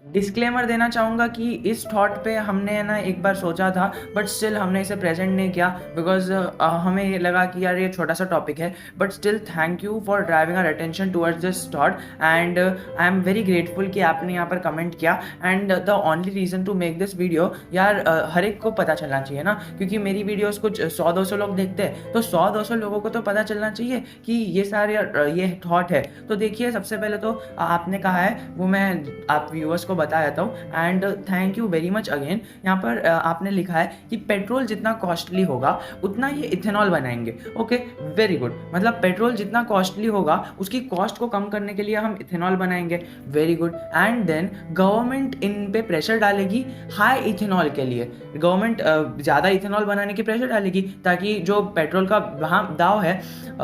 Disclaimer देना चाहूँगा कि इस थॉट पे हमने ना एक बार सोचा था, बट स्टिल हमने इसे प्रेजेंट नहीं किया बिकॉज हमें ये लगा कि यार ये छोटा सा टॉपिक है। But still thank you for driving our attention towards this thought and I am very grateful कि आपने यहाँ पर कमेंट किया। And the only reason to make this video, यार हर एक को पता चलना चाहिए ना, क्योंकि मेरी वीडियोस कुछ 100-200 लोग देखते हैं, तो 100-200 लोगों को तो पता चलना चाहिए कि ये सारे ये थॉट है। तो देखिए, सबसे पहले तो आपने कहा है वो मैं आप व्यूअर्स को बता देता हूँ and thank you very much again. यहाँ पर आपने लिखा है कि पेट्रोल जितना कॉस्टली होगा उतना ये इथेनॉल बनाएंगे। Okay, very good. मतलब पेट्रोल जितना कॉस्टली होगा उसकी कॉस्ट को कम करने के लिए हम इथेनॉल बनाएंगे। Very good. And then government इन पे प्रेशर डालेगी हाई इथेनॉल के लिए। गवर्नमेंट ज़्यादा इथेनॉल बनाने की प्रेशर डालेगी ताकि जो पेट्रोल का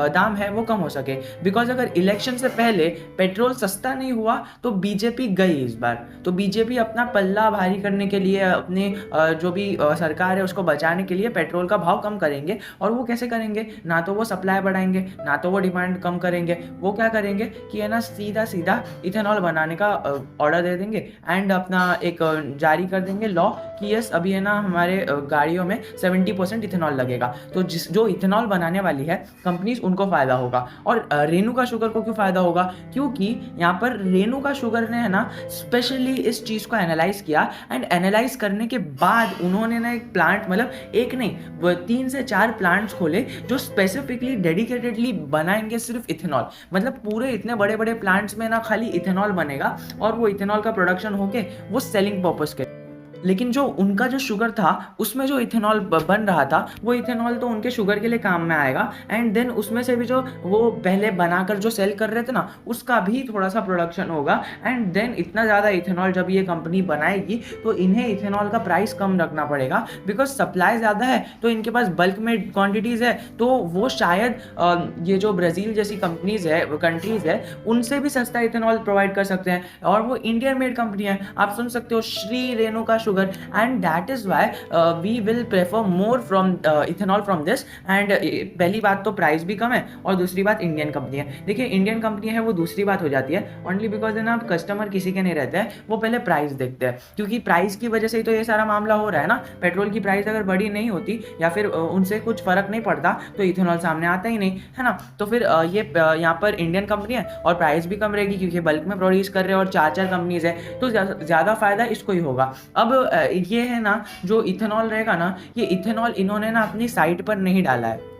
दाम है वो कम हो सके। बिकॉज अगर इलेक्शन से पहले पेट्रोल सस्ता नहीं हुआ तो बीजेपी गई इस बार। तो बीजेपी अपना पल्ला भारी करने के लिए, अपने जो भी सरकार है उसको बचाने के लिए पेट्रोल का भाव कम करेंगे। और वो कैसे करेंगे? ना तो वो सप्लाई बढ़ाएंगे, ना तो वो डिमांड कम करेंगे। वो क्या करेंगे कि है ना, सीधा सीधा इथेनॉल बनाने का ऑर्डर दे देंगे एंड अपना एक जारी कर देंगे लॉ कि यस अभी है ना हमारे गाड़ियों में 70% इथेनॉल लगेगा। तो जो इथेनॉल बनाने वाली है कंपनीज, उनको फ़ायदा होगा। और रेणुका शुगर को क्यों फ़ायदा होगा? क्योंकि यहाँ पर रेणुका शुगर ने है ना स्पेशली इस चीज़ को एनालाइज किया एंड एनालाइज करने के बाद उन्होंने ना एक प्लांट, मतलब एक नहीं 3 से 4 प्लांट्स खोले जो स्पेसिफिकली डेडिकेटेडली बनाएंगे सिर्फ इथेनॉल। मतलब पूरे इतने बड़े बड़े प्लांट्स में ना खाली इथेनॉल बनेगा और वो इथेनॉल का प्रोडक्शन होके वो सेलिंग पर्पस के। लेकिन जो उनका जो शुगर था उसमें जो इथेनॉल बन रहा था वो इथेनॉल तो उनके शुगर के लिए काम में आएगा एंड देन उसमें से भी जो वो पहले बनाकर जो सेल कर रहे थे ना उसका भी थोड़ा सा प्रोडक्शन होगा। एंड देन इतना ज़्यादा इथेनॉल जब ये कंपनी बनाएगी तो इन्हें इथेनॉल का प्राइस कम रखना पड़ेगा बिकॉज सप्लाई ज़्यादा है, तो इनके पास बल्क में क्वान्टिटीज़ है। तो वो शायद ये जो ब्राज़ील जैसी कंपनीज़ है, कंट्रीज़ है, उनसे भी सस्ता इथेनॉल प्रोवाइड कर सकते हैं। और वो इंडियन मेड कंपनी है, आप सुन सकते हो Shri Renuka sugar. And that is why we will prefer more from ethanol from this। and पहली बात तो प्राइस भी कम है और दूसरी बात इंडियन कंपनी है। देखिए इंडियन कंपनी है वो दूसरी बात हो जाती है, ओनली बिकॉज है ना कस्टमर किसी के नहीं रहते हैं, वो पहले प्राइस देखते हैं। क्योंकि प्राइस की वजह से ही तो ये सारा मामला हो रहा है ना। पेट्रोल की प्राइस अगर बड़ी नहीं होती या फिर उनसे कुछ फर्क नहीं पड़ता तो इथेनॉल सामने आता ही नहीं, है ना। तो फिर ये यहाँ पर इंडियन कंपनी है और प्राइस भी कम रहेगी क्योंकि बल्क में प्रोड्यूस कर रहे हैं और 4 कंपनीज है, तो ज़्यादा फायदा इसको ही होगा। अब ये है ना जो इथेनॉल रहेगा ना, ये इथेनॉल इन्होंने ना अपनी साइट पर नहीं डाला है।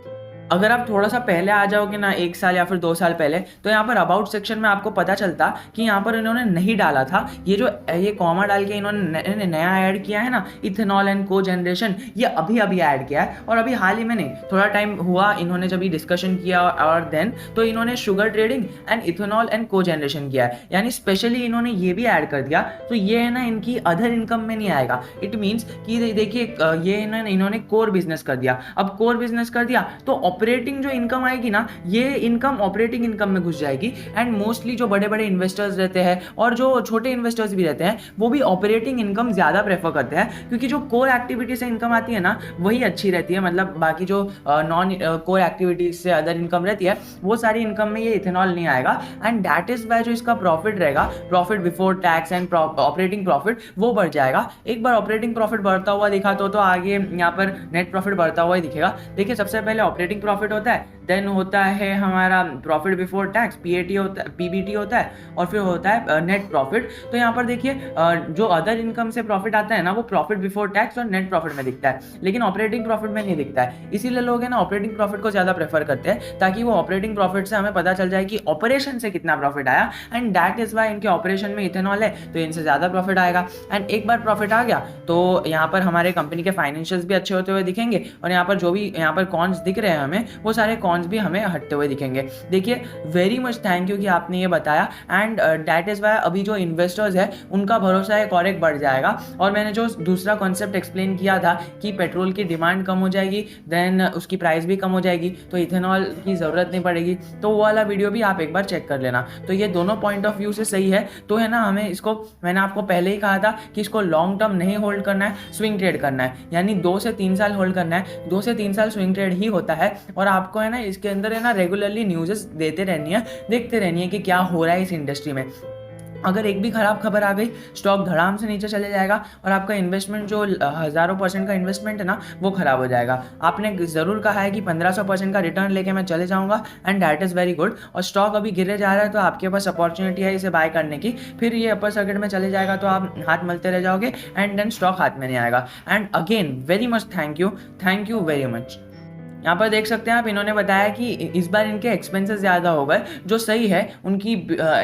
अगर आप थोड़ा सा पहले आ जाओगे ना, 1 साल या फिर 2 साल पहले, तो यहाँ पर अबाउट सेक्शन में आपको पता चलता कि यहाँ पर इन्होंने नहीं डाला था। ये कॉमा डाल के इन्होंने नया ऐड किया है ना, इथेनॉल एंड को जनरेशन, ये अभी ऐड किया है। और अभी हाल ही में नहीं, थोड़ा टाइम हुआ इन्होंने जब डिस्कशन किया और देन तो इन्होंने sugar trading and ethanol and को जनरेशन किया है। यानी स्पेशली इन्होंने ये भी ऐड कर दिया, तो ये है ना इनकी अदर इनकम में नहीं आएगा। इट मीन्स कि देखिए ये इन्होंने कोर बिजनेस कर दिया। अब कोर बिजनेस कर दिया तो ऑपरेटिंग जो इनकम आएगी ना, ये इनकम ऑपरेटिंग इनकम में घुस जाएगी। एंड मोस्टली जो बड़े बड़े इन्वेस्टर्स रहते हैं और जो छोटे इन्वेस्टर्स भी रहते हैं वो भी ऑपरेटिंग इनकम ज़्यादा प्रेफर करते हैं, क्योंकि जो कोर एक्टिविटी से इनकम आती है ना वही अच्छी रहती है। मतलब बाकी जो नॉन कोर एक्टिविटीज से अदर इनकम रहती है वो सारी इनकम में ये इथेनॉल नहीं आएगा। एंड दैट इज वाई जो इसका प्रॉफिट रहेगा, profit before tax and operating profit, वो बढ़ जाएगा। एक बार ऑपरेटिंग प्रॉफिट बढ़ता हुआ दिखा तो आगे यहाँ पर नेट प्रॉफिट बढ़ता हुआ ही दिखेगा। देखिए सबसे पहले ऑपरेटिंग प्रॉफिट होता है, देन होता है हमारा प्रॉफिट बिफोर टैक्स, पीएटी होता है, पीबीटी होता है, और फिर होता है नेट प्रॉफिट। तो यहाँ पर देखिए जो अदर इनकम से प्रॉफिट आता है ना वो प्रॉफिट बिफोर टैक्स और नेट प्रॉफिट में दिखता है, लेकिन ऑपरेटिंग प्रॉफिट में नहीं दिखता है। इसीलिए लोग है ना ऑपरेटिंग प्रॉफिट को ज़्यादा प्रेफर करते हैं, ताकि वो ऑपरेटिंग प्रॉफिट से हमें पता चल जाए कि ऑपरेशन से कितना प्रॉफिट आया। एंड दैट इज वाई इनके ऑपरेशन में इथेनॉल है तो इनसे ज़्यादा प्रॉफिट आएगा। एंड एक बार प्रॉफिट आ गया तो यहाँ पर हमारे कंपनी के फाइनेंशियल्स भी अच्छे होते हुए दिखेंगे। और यहाँ पर जो भी यहाँ पर कॉन्स दिख रहे हैं में वो सारे कॉन्स भी हमें हटते हुए दिखेंगे। देखिए वेरी मच थैंक यू कि आपने ये बताया, एंड दैट इज़ वाई अभी जो इन्वेस्टर्स है उनका भरोसा एक और एक बढ़ जाएगा। और मैंने जो दूसरा कॉन्सेप्ट एक्सप्लेन किया था कि पेट्रोल की डिमांड कम हो जाएगी, देन उसकी प्राइस भी कम हो जाएगी, तो इथेनॉल की ज़रूरत नहीं पड़ेगी, तो वो वाला वीडियो भी आप एक बार चेक कर लेना। तो ये दोनों पॉइंट ऑफ व्यू से सही है। तो है ना, हमें इसको, मैंने आपको पहले ही कहा था कि इसको लॉन्ग टर्म नहीं होल्ड करना है, स्विंग ट्रेड करना है, यानी 2 से 3 साल होल्ड करना है। 2 से 3 साल स्विंग ट्रेड ही होता है, और आपको है ना इसके अंदर है ना रेगुलरली न्यूज़ देते रहनी है, देखते रहनी है कि क्या हो रहा है इस इंडस्ट्री में। अगर एक भी खराब खबर आ गई, स्टॉक धड़ाम से नीचे चले जाएगा और आपका इन्वेस्टमेंट जो हज़ारों % का इन्वेस्टमेंट है ना वो खराब हो जाएगा। आपने ज़रूर कहा है कि 1500% का रिटर्न लेके मैं चले जाऊंगा, and that is very good. और स्टॉक अभी गिरे जा रहा है तो आपके पास अपॉर्चुनिटी है इसे बाय करने की। फिर ये अपर सर्किट में चले जाएगा तो आप हाथ मलते रह जाओगे, एंड देन स्टॉक हाथ में नहीं आएगा। And again very much thank you very much. यहाँ पर देख सकते हैं आप, इन्होंने बताया कि इस बार इनके एक्सपेंसेस ज़्यादा हो गए, जो सही है। उनकी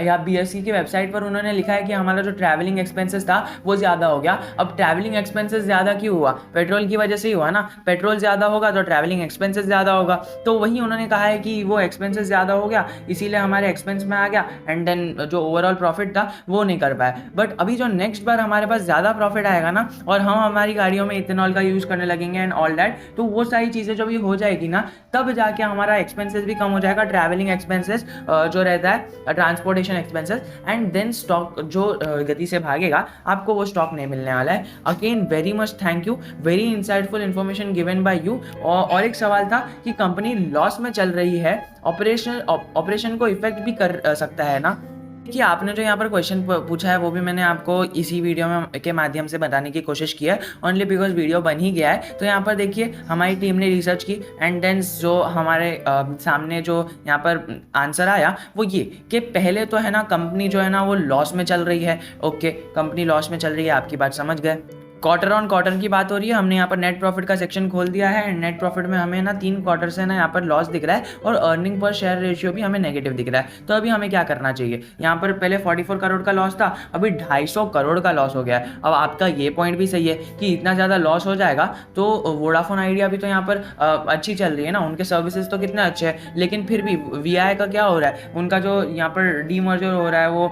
या BSE की वेबसाइट पर उन्होंने लिखा है कि हमारा जो ट्रैवलिंग एक्सपेंसेस था वो ज़्यादा हो गया। अब ट्रैवलिंग एक्सपेंसेस ज़्यादा क्यों हुआ? पेट्रोल की वजह से ही हुआ ना। पेट्रोल ज़्यादा होगा तो ट्रैवलिंग एक्सपेंसेस ज़्यादा होगा। तो वही उन्होंने कहा है कि वो एक्सपेंसेस ज़्यादा हो गया, इसीलिए हमारे एक्सपेंस में आ गया, एंड देन जो ओवरऑल प्रॉफिट था वो नहीं कर पाया। बट अभी जो नेक्स्ट बार हमारे पास ज़्यादा प्रॉफिट आएगा ना, और हम हमारी गाड़ियों में इथेनॉल का यूज़ करने लगेंगे एंड ऑल दैट, तो वो सारी चीज़ें जो भी हो जाएगी ना, तब जाके हमारा एक्सपेंसेस भी कम हो जाएगा, ट्रैवलिंग एक्सपेंसेस जो रहता है, transportation expenses, and then stock जो गति से भागेगा आपको वो स्टॉक नहीं मिलने वाला है। Again very much thank you, very insightful information given by you. और एक सवाल था कि कंपनी लॉस में चल रही है, ऑपरेशन को इफेक्ट भी कर सकता है ना। कि आपने जो यहाँ पर क्वेश्चन पूछा है वो भी मैंने आपको इसी वीडियो में के माध्यम से बताने की कोशिश की है, ओनली बिकॉज वीडियो बन ही गया है। तो यहाँ पर देखिए हमारी टीम ने रिसर्च की, एंड देन जो हमारे सामने जो यहाँ पर आंसर आया वो ये कि पहले तो है ना कंपनी जो है ना वो लॉस में चल रही है। ओके, कंपनी लॉस में चल रही है, आपकी बात समझ गए। क्वार्टर ऑन क्वार्टर की बात हो रही है, हमने यहाँ पर नेट प्रॉफिट का सेक्शन खोल दिया है। नेट प्रॉफिट में हमें ना 3 क्वार्टर से ना यहाँ पर लॉस दिख रहा है, और अर्निंग पर शेयर रेशियो भी हमें नेगेटिव दिख रहा है। तो अभी हमें क्या करना चाहिए? यहाँ पर पहले 44 करोड़ का लॉस था, अभी 250 करोड़ का लॉस हो गया है। अब आपका ये पॉइंट भी सही है कि इतना ज़्यादा लॉस हो जाएगा तो वोडाफोन आइडिया भी तो यहाँ पर अच्छी चल रही है ना, उनके सर्विसेज तो कितने अच्छे हैं, लेकिन फिर भी VI का क्या हो रहा है? उनका जो यहाँ पर डीमर्जर हो रहा है, वो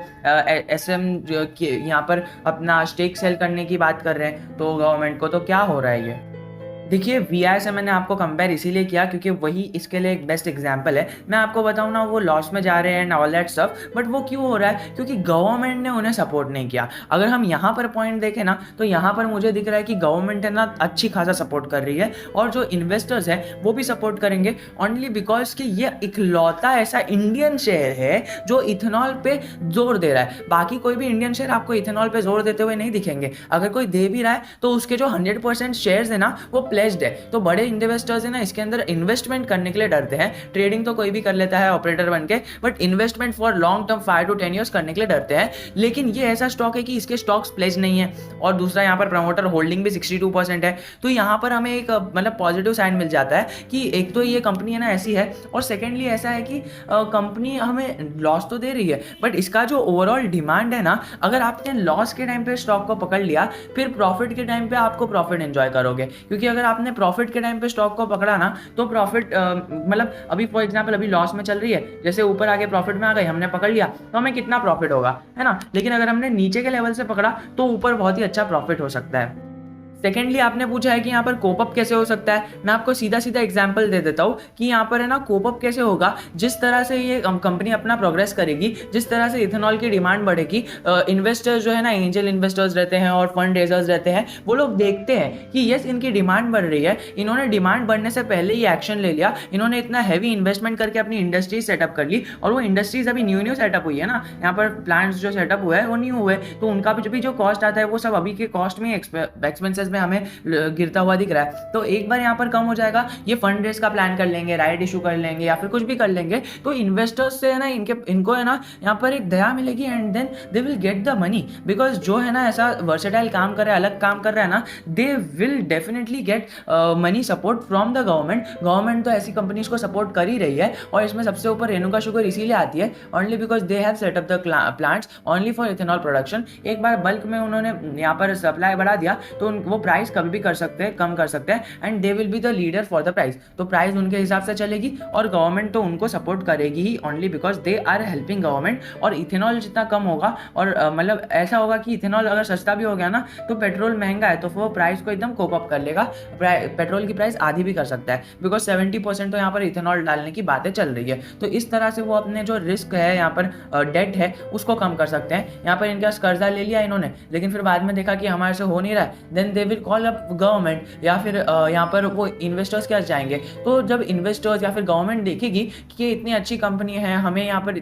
SM यहाँ पर अपना स्टेक सेल करने की बात कर रहे हैं, तो गवर्नमेंट को तो क्या हो रहा है ये? देखिए VI से मैंने आपको कंपेयर इसीलिए किया क्योंकि वही इसके लिए एक बेस्ट एग्जांपल है। मैं आपको बताऊं ना, वो लॉस में जा रहे हैं and all that stuff, but वो क्यों हो रहा है? क्योंकि गवर्नमेंट ने उन्हें सपोर्ट नहीं किया। अगर हम यहाँ पर पॉइंट देखें ना, तो यहाँ पर मुझे दिख रहा है कि गवर्नमेंट है ना अच्छी खासा सपोर्ट कर रही है, और जो इन्वेस्टर्स हैं वो भी सपोर्ट करेंगे, ओनली बिकॉज कि ये इकलौता ऐसा इंडियन शेयर है जो इथेनॉल पे जोर दे रहा है। बाकी कोई भी इंडियन शेयर आपको इथेनॉल पे जोर देते हुए नहीं दिखेंगे। अगर कोई दे भी रहा है तो उसके जो 100% शेयर्स है ना वो प्लेस्ड है। तो बड़े इन्वेस्टर्स है ना इसके अंदर इन्वेस्टमेंट करने के लिए डरते हैं। ट्रेडिंग तो कोई भी कर लेता है ऑपरेटर बन के, but investment for long term 5 to 10 years करने के लिए डरते हैं। लेकिन ये ऐसा स्टॉक है कि इसके स्टॉक्स प्लेज नहीं है, और दूसरा यहाँ पर प्रमोटर होल्डिंग भी 62% है। तो यहाँ पर हमें एक मतलब पॉजिटिव साइन मिल जाता है कि एक तो ये कंपनी है ना ऐसी है, और सेकेंडली ऐसा है कि कंपनी हमें लॉस तो दे रही है, बट इसका जो ओवरऑल डिमांड है ना, अगर आपने लॉस के टाइम पे स्टॉक को पकड़ लिया, फिर प्रॉफिट के टाइम पे आपको प्रॉफिट एंजॉय करोगे। क्योंकि अगर आपने प्रॉफिट के टाइम पे स्टॉक को पकड़ा ना, तो प्रॉफिट मतलब अभी फॉर एग्जांपल अभी लॉस में चल रही है, जैसे ऊपर आगे प्रॉफिट में आ गई, हमने पकड़ लिया तो हमें कितना प्रॉफिट होगा, है ना। लेकिन अगर हमने नीचे के लेवल से पकड़ा तो ऊपर बहुत ही अच्छा प्रॉफिट हो सकता है। सेकेंडली आपने पूछा है कि यहाँ पर कोपअप कैसे हो सकता है। मैं आपको सीधा सीधा एग्जांपल दे देता हूँ कि यहाँ पर है ना कोपअप कैसे होगा। जिस तरह से ये कंपनी अपना प्रोग्रेस करेगी, जिस तरह से इथेनॉल की डिमांड बढ़ेगी, इन्वेस्टर्स जो है ना, एंजल इन्वेस्टर्स रहते हैं और फंड रेजर्स रहते हैं, वो लोग देखते हैं कि यस इनकी डिमांड बढ़ रही है, इन्होंने डिमांड बढ़ने से पहले ही एक्शन ले लिया, इन्होंने इतना हैवी इन्वेस्टमेंट करके अपनी इंडस्ट्रीज सेटअप कर ली, और वो इंडस्ट्रीज अभी न्यू सेटअप हुई है ना, यहाँ पर प्लांट्स जो सेटअप हुआ है वो न्यू हुए, तो उनका भी जो कॉस्ट आता है वो सब अभी के कॉस्ट में एक्सपेंसेस में हमें गिरता हुआ दिख रहा है। तो एक बार यहाँ पर कम हो जाएगा, ये फंड रेस का प्लान कर लेंगे, राइट इशू कर लेंगे, या फिर कुछ भी कर लेंगे, तो इन्वेस्टर्स से है ना इनको है ना यहाँ पर एक दया मिलेगी, and then they will get the money. Because जो है ना ऐसा वर्सेटाइल काम कर रहा है, अलग काम कर रहा है ना, they will definitely get money support from the government. Government तो ऐसी कंपनीज को सपोर्ट कर ही रही है, और इसमें सबसे ऊपर रेणुका शुगर इसीलिए आती है, only because they have set up the plants only for ethanol production. एक बार बल्क में उन्होंने यहाँ पर सप्लाई बढ़ा दिया तो वो प्राइस कभी भी कर सकते हैं, कम कर सकते हैं, and they will be the leader for the price. तो प्राइस उनके हिसाब से चलेगी और गवर्नमेंट तो उनको सपोर्ट करेगी ही, only because they are helping government. और इथेनॉल जितना कम होगा और मतलब ऐसा होगा कि इथेनॉल अगर सस्ता भी हो गया ना तो पेट्रोल महंगा है तो वो प्राइस को एकदम कोप अप कर लेगा, पेट्रोल की प्राइस आधी भी कर सकता है, बिकॉज 70% तो यहाँ पर इथेनॉल डालने की बातें चल रही है। तो इस तरह से वो अपने जो रिस्क है यहाँ पर डेट है उसको कम कर सकते हैं। यहाँ पर इनके पास कर्जा ले लिया इन्होंने, लेकिन फिर बाद में देखा कि हमारे से हो नहीं रहा है, then they will call up government, या फिर यहाँ पर वो इन्वेस्टर्स के पास जाएंगे। तो जब इन्वेस्टर्स या फिर गवर्नमेंट देखेगी कि ये इतनी अच्छी कंपनी है, हमें यहाँ पर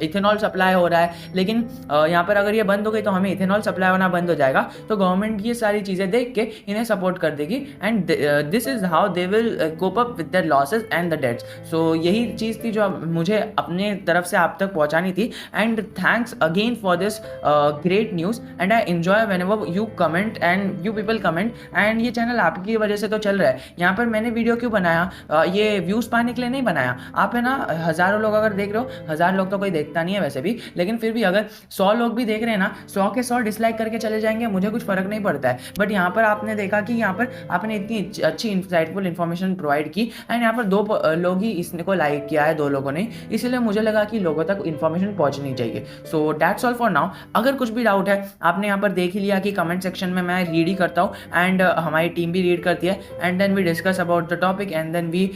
इथेनॉल सप्लाई हो रहा है, लेकिन यहाँ पर अगर ये बंद हो गई तो हमें इथेनॉल सप्लाई होना बंद हो जाएगा, तो गवर्नमेंट ये सारी चीज़ें देख के इन्हें सपोर्ट कर देगी, and this is how they will cope up with their losses and the debts. So यही चीज़ थी जो मुझे अपने तरफ से आप तक पहुंचानी थी, and thanks again for this great news, and I enjoy whenever you comment and you people comment, and ये चैनल आपकी वजह से तो चल रहा है। यहाँ पर मैंने वीडियो क्यों बनाया, ये व्यूज़ पाने के लिए नहीं बनाया। आप है ना, हज़ारों लोग अगर देख रहे हो, 1000 लोग तो कोई देखता नहीं है वैसे भी, लेकिन फिर भी अगर 100 लोग भी देख रहे हैं ना, 100 के 100 डिसलाइक करके चले जाएंगे, मुझे कुछ फर्क नहीं पड़ता है। बट यहाँ पर आपने देखा कि यहाँ पर आपने इतनी अच्छी इंसाइटफुल इन्फॉर्मेशन प्रोवाइड की, एंड यहाँ पर 2 लोग ही इसको लाइक किया है, 2 लोगों ने, इसलिए मुझे लगा कि लोगों तक इन्फॉर्मेशन पहुँचनी चाहिए। So that's all for now. अगर कुछ भी डाउट है, आपने यहाँ पर देख ही लिया कि कमेंट सेक्शन में मैं रीड ही करता हूँ, एंड हमारी टीम भी रीड करती है, and then we discuss about the topic, and then we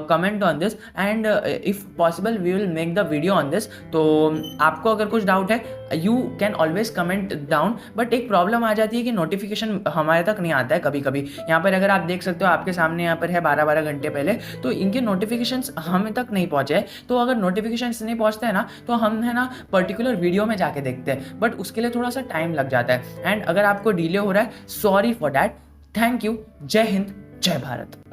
comment on this, and if possible we will make the video on this. तो आपको अगर कुछ डाउट है, you can always comment down, but एक problem आ जाती है कि नोटिफिकेशन हमारे तक नहीं आता है कभी कभी। यहाँ पर अगर आप देख सकते हो, आपके सामने यहाँ पर है 12-12 घंटे पहले, तो इनके नोटिफिकेशंस हमें तक नहीं पहुँचे। तो अगर नोटिफिकेशंस नहीं पहुँचते हैं ना, तो हम है ना पर्टिकुलर वीडियो में जाके देखते हैं, बट उसके लिए थोड़ा सा टाइम लग जाता है, एंड अगर आपको डिले हो रहा है, sorry for that. Thank you. जय हिंद, जय भारत।